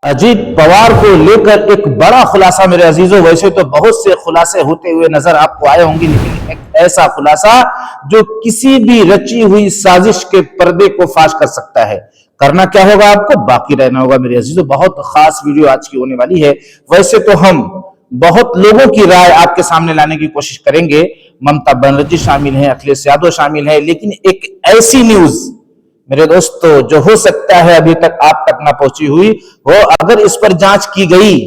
अजीत पवार को लेकर एक बड़ा खुलासा मेरे अजीजों। वैसे तो बहुत से खुलासे होते हुए नजर आपको आए होंगे, लेकिन एक ऐसा खुलासा जो किसी भी रची हुई साजिश के पर्दे को फाश कर सकता है। करना क्या होगा, आपको बाकी रहना होगा मेरे अजीजों। बहुत खास वीडियो आज की होने वाली है। वैसे तो हम बहुत लोगों की राय आपके सामने लाने की कोशिश करेंगे। ममता बनर्जी शामिल है, अखिलेश यादव शामिल है, लेकिन एक ऐसी न्यूज मेरे दोस्तों जो हो सकता है अभी तक आप तक ना पहुंची हुई हो, अगर इस पर जांच की गई,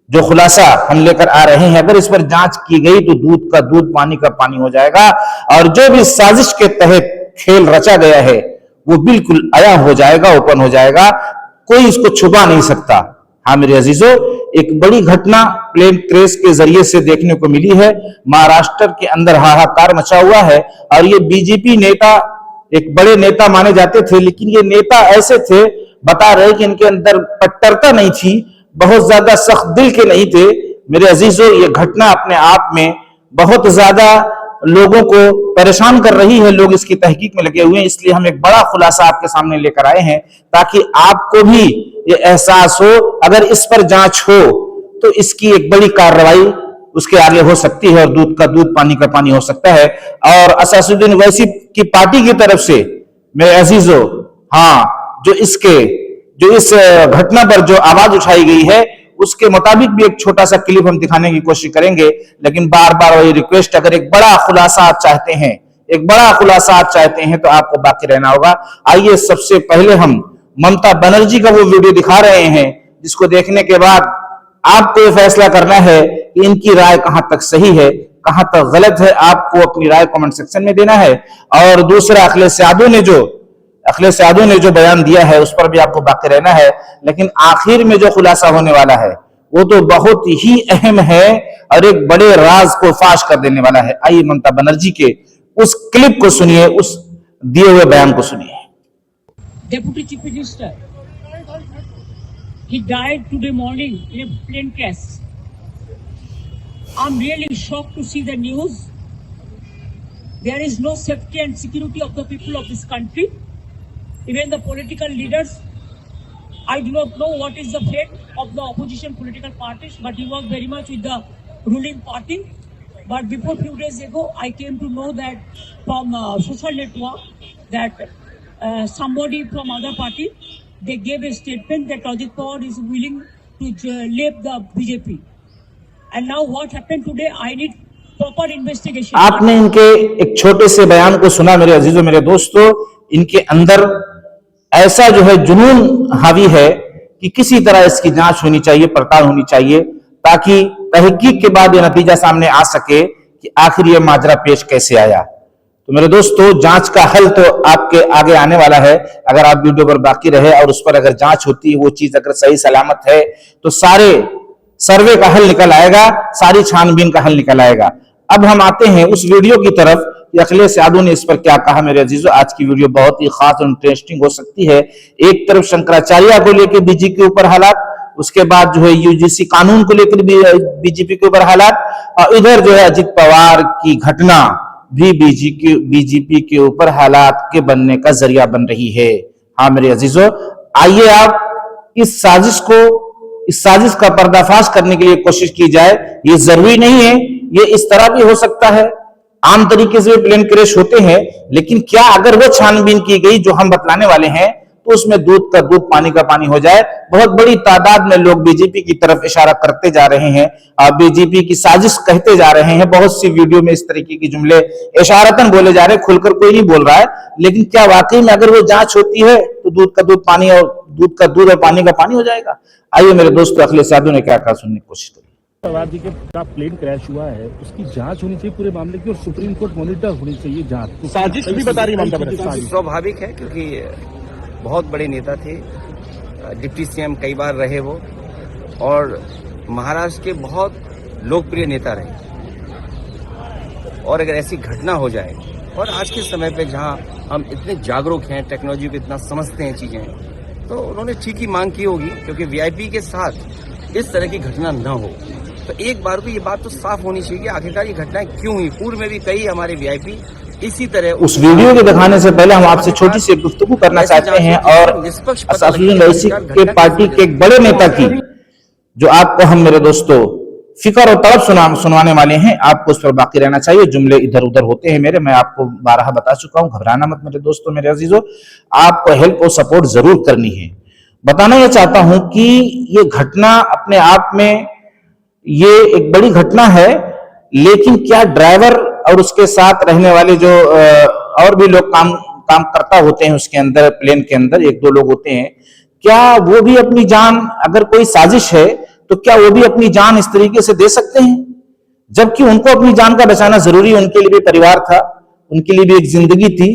जो खुलासा हम लेकर आ रहे हैं, अगर इस पर जांच की गई तो दूध का दूध पानी का पानी हो जाएगा और जो भी साजिश के तहत खेल रचा गया है वो बिल्कुल आया हो जाएगा, ओपन हो जाएगा। कोई इसको छुपा नहीं सकता। हाँ मेरे अजीजों, एक बड़ी घटना प्लेन क्रैश के जरिए से देखने को मिली है। महाराष्ट्र के अंदर हाहाकार मचा हुआ है और ये बीजेपी नेता एक बड़े नेता माने जाते थे, लेकिन ये नेता ऐसे थे, बता रहे कि इनके अंदर कट्टरता नहीं थी, बहुत ज्यादा सख्त दिल के नहीं थे। मेरे अजीजों, ये घटना अपने आप में बहुत ज्यादा लोगों को परेशान कर रही है। लोग इसकी तहकीक में लगे हुए हैं, इसलिए हम एक बड़ा खुलासा आपके सामने लेकर आए हैं ताकि आपको भी ये एहसास हो, अगर इस पर जांच हो तो इसकी एक बड़ी कार्रवाई उसके आगे हो सकती है और दूध का दूध पानी का पानी हो सकता है। और असदुद्दीन ओवैसी की पार्टी की तरफ से मेरे अजीजों, हाँ, जो इस घटना पर जो आवाज उठाई गई है उसके मुताबिक भी एक छोटा सा क्लिप हम दिखाने की कोशिश करेंगे। लेकिन बार बार वही रिक्वेस्ट, अगर एक बड़ा खुलासा आप चाहते हैं, तो आपको बाकी रहना होगा। आइए सबसे पहले हम ममता बनर्जी का वो वीडियो दिखा रहे हैं, जिसको देखने के बाद आपको ये फैसला करना है कि इनकी राय कहां तक सही है, कहां तक गलत है। आपको अपनी राय कमेंट सेक्शन में देना है। और दूसरा, अखिलेश यादव ने जो बयान दिया है उस पर भी आपको बाकी रहना है। लेकिन आखिर में जो खुलासा होने वाला है वो तो बहुत ही अहम है और एक बड़े राज को फाश कर देने वाला है। आइए ममता बनर्जी के उस क्लिप को सुनिए, उस दिए हुए बयान को सुनिए। Deputy Chief Minister, he died today morning in a plane crash. I'm really shocked to see the news. There is no safety and security of the people of this country. Even the political leaders, I do not know what is the fate of the opposition political parties, but he was very much with the ruling party. But before few days ago, I came to know that from social network that somebody from other party, they gave a statement that Ajit Pawar is willing to leave the BJP. And now what happened today, I need proper investigation. आपने इनके एक छोटे से बयान को सुना मेरे अजीजों, मेरे दोस्तों। इनके अंदर ऐसा जो है जुनून हावी है कि किसी तरह इसकी जांच होनी चाहिए, पड़ताल होनी चाहिए, ताकि तहकीक के बाद यह नतीजा सामने आ सके कि आखिर ये माजरा पेश कैसे आया। तो मेरे दोस्तों, जांच का हल तो आपके आगे आने वाला है। अगर आप वीडियो पर बाकी रहे और उस पर अगर जांच होती है, वो चीज अगर सही सलामत है, तो सारे सर्वे का हल निकल आएगा, सारी छानबीन का हल निकल आएगा। अब हम आते हैं उस वीडियो की तरफ कि अखिलेश यादव ने इस पर क्या कहा। मेरे अजीजों, आज की वीडियो बहुत ही खास और इंटरेस्टिंग हो सकती है। एक तरफ शंकराचार्य को लेकर बीजेपी के ऊपर हालात, उसके बाद जो है यूजीसी कानून को लेकर भी बीजेपी के ऊपर हालात, और इधर जो है अजित पवार की घटना भी बीजेपी के ऊपर हालात के बनने का जरिया बन रही है। हाँ मेरे अजीजों, आइए आप इस साजिश का पर्दाफाश करने के लिए कोशिश की जाए। ये जरूरी नहीं है, ये इस तरह भी हो सकता है, आम तरीके से प्लेन क्रैश होते हैं, लेकिन क्या अगर वो छानबीन की गई जो हम बतलाने वाले हैं तो उसमें दूध का दूध पानी का पानी हो जाए। बहुत बड़ी तादाद में लोग बीजेपी की तरफ इशारा करते जा रहे हैं और बीजेपी की साजिश कहते जा रहे हैं। बहुत सी वीडियो में इस तरीके की जुमले इशारतन बोले जा रहे हैं, खुलकर कोई नहीं बोल रहा है। लेकिन क्या वाकई में अगर वो जांच होती है तो दूध का दूध पानी और दूध का दूध और पानी का पानी हो जाएगा? आइए मेरे दोस्तों, अखिलेश यादव ने क्या कहा सुनने की कोशिश करिए। पवार जी का प्लेन क्रैश हुआ है, उसकी जांच होनी चाहिए पूरे मामले की, और सुप्रीम कोर्ट मॉनिटर होनी चाहिए जांच। साजिश भी बता रही है। स्वाभाविक है, क्योंकि बहुत बड़े नेता थे, डिप्टी सीएम कई बार रहे वो, और महाराष्ट्र के बहुत लोकप्रिय नेता रहे। और अगर ऐसी घटना हो जाए, और आज के समय पे जहां हम इतने जागरूक हैं, टेक्नोलॉजी को इतना समझते हैं चीजें, तो उन्होंने ठीक ही मांग की होगी, क्योंकि वीआईपी के साथ इस तरह की घटना न हो। तो एक बार को ये बात तो साफ होनी चाहिए कि आखिरकार ये घटनाएं क्यों हुई। पूर्व में भी कई हमारे वीआईपी इसी तरह उस वीडियो के दिखाने से पहले हम आपसे छोटी सी गुफ्तगू करना चाहते हैं और असदुद्दीन ओवैसी के पार्टी के एक बड़े नेता की, जो आपको हम मेरे दोस्तों फिक्र और तड़प सुनवाने वाले हैं। आपको उस पर बाकी रहना चाहिए। जुमले इधर उधर होते हैं मेरे, मैं आपको 12 बता चुका हूं। घबराना मत मेरे दोस्तों, मेरे अजीजों, आपको हेल्प और सपोर्ट जरूर करनी है। बताना यह चाहता हूं कि ये घटना अपने आप में ये एक बड़ी घटना है, लेकिन क्या ड्राइवर और उसके साथ रहने वाले जो और भी लोग काम करता होते हैं उसके अंदर, प्लेन के अंदर 1-2 लोग होते हैं, क्या वो भी अपनी जान, अगर कोई साजिश है तो क्या वो भी अपनी जान इस तरीके से दे सकते हैं? जबकि उनको अपनी जान का बचाना जरूरी, उनके लिए भी परिवार था, उनके लिए भी एक जिंदगी थी,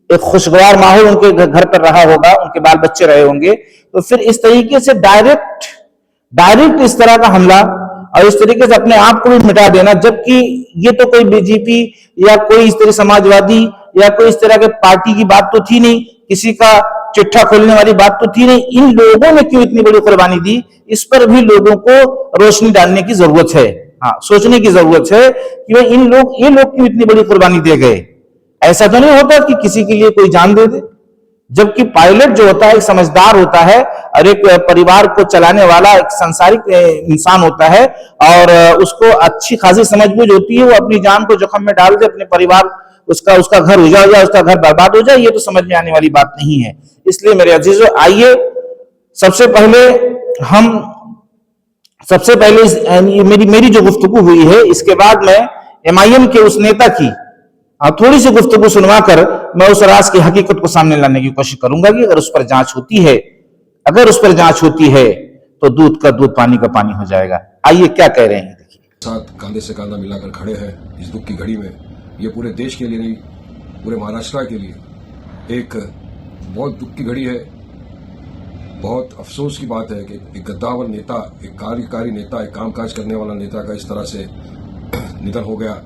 एक खुशगवार माहौल उनके घर पर रहा होगा, उनके बाल बच्चे रहे होंगे। तो फिर इस तरीके से डायरेक्ट इस तरह का हमला और इस तरीके से अपने आप को भी मिटा देना, जबकि ये तो कोई बीजेपी या कोई इस तरह समाजवादी या कोई इस तरह के पार्टी की बात तो थी नहीं, किसी का चिट्ठा खोलने वाली बात तो थी नहीं। इन लोगों ने क्यों इतनी बड़ी कुर्बानी दी, इस पर भी लोगों को रोशनी डालने की जरूरत है। हाँ, सोचने की जरूरत है कि भाई ये लोग क्यों इतनी बड़ी कुर्बानी दे गए। ऐसा तो नहीं होता कि किसी के लिए कोई जान दे दे, जबकि पायलट जो होता है एक समझदार होता है और एक परिवार को चलाने वाला एक संसारिक इंसान होता है और उसको अच्छी खासी समझबूझ होती है। वो अपनी जान को जोखिम में डाल दे, अपने परिवार उसका घर उजाड़ जाए, उसका घर बर्बाद हो जाए, ये तो समझ में आने वाली बात नहीं है। इसलिए मेरे अजीजों, आइए सबसे पहले मेरी जो गुफ्तगू हुई है, इसके बाद मैं एमआईएम के उस नेता की थोड़ी सी गुफ्तगू सुनवाकर मैं उस राज की हकीकत को सामने लाने की कोशिश करूंगा कि अगर उस पर जांच होती है तो दूध का दूध, पानी का पानी हो जाएगा। आइए क्या कह रहे हैं, देखिए। साथ कंधे से कंधा मिलाकर खड़े हैं इस दुख की घड़ी में। ये पूरे देश के लिए नहीं, पूरे महाराष्ट्र के लिए एक बहुत दुख की घड़ी है। बहुत अफसोस की बात है कि एक गद्दावर नेता, एक कार्यकारी नेता, एक कामकाज करने वाला नेता का इस तरह से निधन हो गया।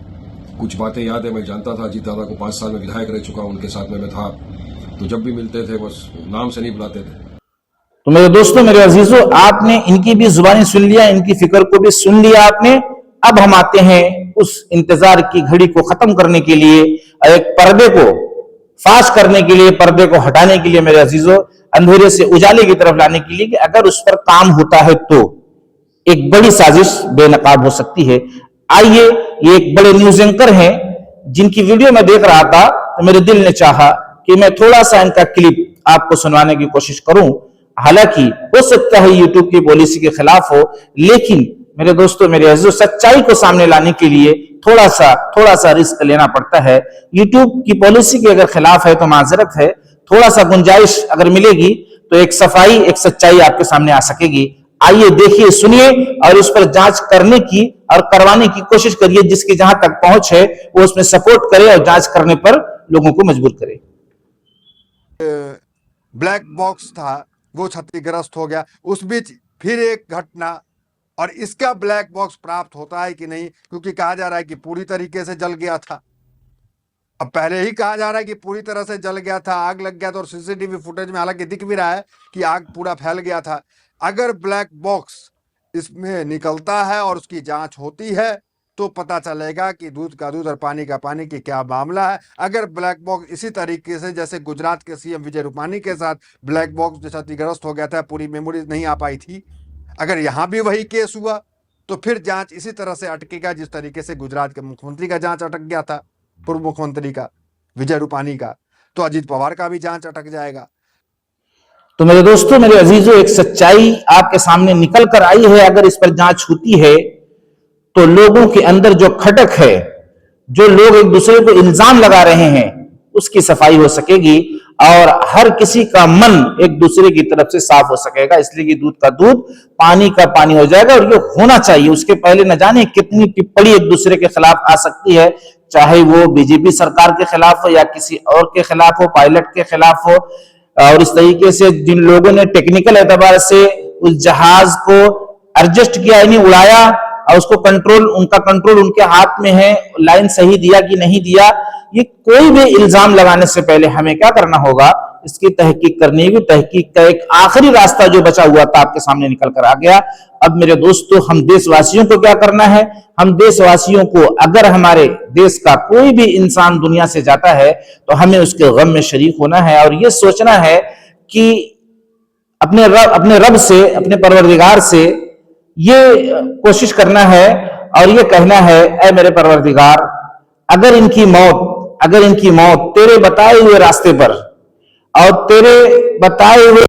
कुछ बातें याद है, मैं जानता था अजीत दादा को, 5 साल में विधायक रह चुका, उनके साथ में मैं था, तो जब भी मिलते थे बस नाम से नहीं बुलाते थे। तो मेरे दोस्तों, मेरे अजीजों, आपने इनकी भी जुबानी सुन लिया, इनकी फिक्र को भी सुन लिया आपने। अब हम आते हैं उस इंतजार की घड़ी को खत्म करने के लिए, एक पर्दे को फाश करने के लिए, पर्दे को हटाने के लिए, मेरे अजीजों, अंधेरे से उजाले की तरफ लाने के लिए कि अगर उस पर काम होता है तो एक बड़ी साजिश बेनकाब हो सकती है। आइए, ये एक बड़े न्यूज एंकर हैं जिनकी वीडियो मैं देख रहा था, तो मेरे दिल ने चाहा कि मैं थोड़ा सा इनका क्लिप आपको सुनवाने की कोशिश करूं। हालांकि हो सकता है यूट्यूब की पॉलिसी के खिलाफ हो, लेकिन मेरे दोस्तों, मेरे अजीजों, सच्चाई को सामने लाने के लिए थोड़ा सा रिस्क लेना पड़ता है। यूट्यूब की पॉलिसी के अगर खिलाफ है तो माजरत है, थोड़ा सा गुंजाइश अगर मिलेगी तो एक सफाई, एक सच्चाई आपके सामने आ सकेगी। आइए, देखिए, सुनिए और उस पर जांच करने की और करवाने की कोशिश करिए। जिसकी जहां तक पहुंच है वो उसमें सपोर्ट करे और जांच करने पर लोगों को मजबूर करे। ब्लैक बॉक्स था वो क्षतिग्रस्त हो गया। उस बीच फिर एक घटना, और इसका ब्लैक बॉक्स प्राप्त होता है कि नहीं, क्योंकि कहा जा रहा है कि पूरी तरीके से जल गया था। अब पहले ही कहा जा रहा है कि पूरी तरह से जल गया था, आग लग गया था, और सीसीटीवी फुटेज में हालांकि दिख भी रहा है कि आग पूरा फैल गया था। अगर ब्लैक बॉक्स इसमें निकलता है और उसकी जांच होती है तो पता चलेगा कि दूध का दूध और पानी का पानी की क्या मामला है। अगर ब्लैक बॉक्स इसी तरीके से जैसे गुजरात के सीएम विजय रूपानी के साथ ब्लैक बॉक्स क्षतिग्रस्त हो गया था, पूरी मेमोरीज नहीं आ पाई थी, अगर यहाँ भी वही केस हुआ तो फिर जांच इसी तरह से अटकेगा जिस तरीके से गुजरात के मुख्यमंत्री का जांच अटक गया था, पूर्व मुख्यमंत्री का विजय रूपानी का, तो अजीत पवार का भी जांच अटक जाएगा। तो मेरे दोस्तों, मेरे अजीजों, एक सच्चाई आपके सामने निकल कर आई है। अगर इस पर जांच होती है तो लोगों के अंदर जो खटक है, जो लोग एक दूसरे को इल्जाम लगा रहे हैं, उसकी सफाई हो सकेगी और हर किसी का मन एक दूसरे की तरफ से साफ हो सकेगा। इसलिए कि दूध का दूध, पानी का पानी हो जाएगा और ये होना चाहिए। उसके पहले न जाने कितनी टिप्पणी एक दूसरे के खिलाफ आ सकती है, चाहे वो बीजेपी सरकार के खिलाफ हो या किसी और के खिलाफ हो, पायलट के खिलाफ हो। और इस तरीके से जिन लोगों ने टेक्निकल एतबार से उस जहाज को एडजस्ट किया, यानी उड़ाया, और उसको उनका कंट्रोल उनके हाथ में है, लाइन सही दिया कि नहीं दिया, ये कोई भी इल्जाम लगाने से पहले हमें क्या करना होगा, इसकी तहकीक करनी होगी। तहकीक का एक आखिरी रास्ता जो बचा हुआ था आपके सामने निकल कर आ गया। अब मेरे दोस्तों, हम देशवासियों को क्या करना है? हम देशवासियों को, अगर हमारे देश का कोई भी इंसान दुनिया से जाता है तो हमें उसके गम में शरीक होना है और ये सोचना है कि अपने रब से, अपने परवरदिगार से ये कोशिश करना है और ये कहना है, ऐ मेरे परवरदिगार, अगर इनकी मौत तेरे बताए हुए रास्ते पर और तेरे बताए हुए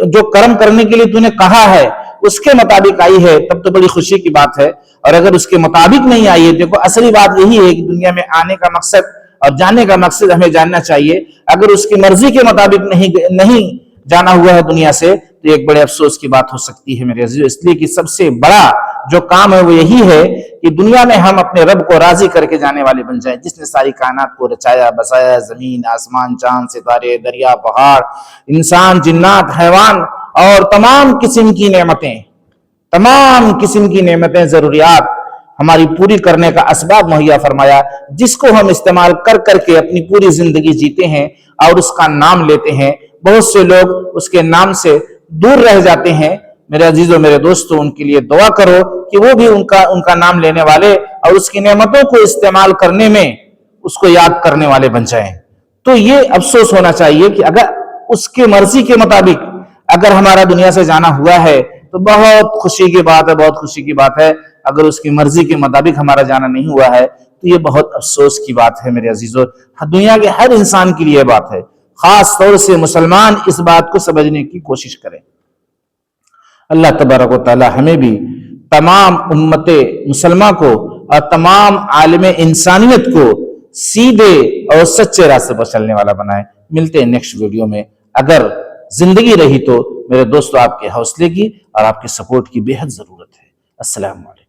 जो कर्म करने के लिए तूने कहा है उसके मुताबिक आई है तब तो बड़ी खुशी की बात है। और अगर उसके मुताबिक नहीं आई है, देखो असली बात यही है कि दुनिया में आने का मकसद और जाने का मकसद हमें जानना चाहिए। अगर उसकी मर्जी के मुताबिक नहीं जाना हुआ है दुनिया से तो एक बड़े अफसोस की बात हो सकती है मेरे अजीजों। इसलिए कि सबसे बड़ा जो काम है वो यही है कि दुनिया में हम अपने रब को राजी करके जाने वाले बन जाएं, जिसने सारी कायनात को रचाया बसाया, जमीन आसमान चांद सितारे दरिया पहाड़ इंसान जिन्नात हैवान और तमाम किस्म की नेमतें जरूरियात हमारी पूरी करने का असबाब मुहैया फरमाया, जिसको हम इस्तेमाल कर करके अपनी पूरी जिंदगी जीते हैं और उसका नाम लेते हैं। बहुत से लोग उसके नाम से दूर रह जाते हैं। मेरे अजीजों, मेरे दोस्तों, उनके लिए दुआ करो कि वो भी उनका नाम लेने वाले और उसकी नेमतों को इस्तेमाल करने में उसको याद करने वाले बन जाएं। तो ये अफसोस होना चाहिए कि अगर उसके मर्जी के मुताबिक अगर हमारा दुनिया से जाना हुआ है तो बहुत खुशी की बात है, बहुत खुशी की बात है। अगर उसकी मर्जी के मुताबिक हमारा जाना नहीं हुआ है तो ये बहुत अफसोस की बात है मेरे अजीजों। दुनिया के हर इंसान के लिए बात है, खास तौर से मुसलमान इस बात को समझने की कोशिश करें। अल्लाह तबारक व तआला हमें भी तमाम उम्मते मुसलमान को और तमाम आलिम इंसानियत को सीधे और सच्चे रास्ते पर चलने वाला बनाए। मिलते हैं नेक्स्ट वीडियो में। अगर जिंदगी रही तो मेरे दोस्तों आपके हौसले की और आपके सपोर्ट की बेहद जरूरत है। अस्सलाम वालेकुम।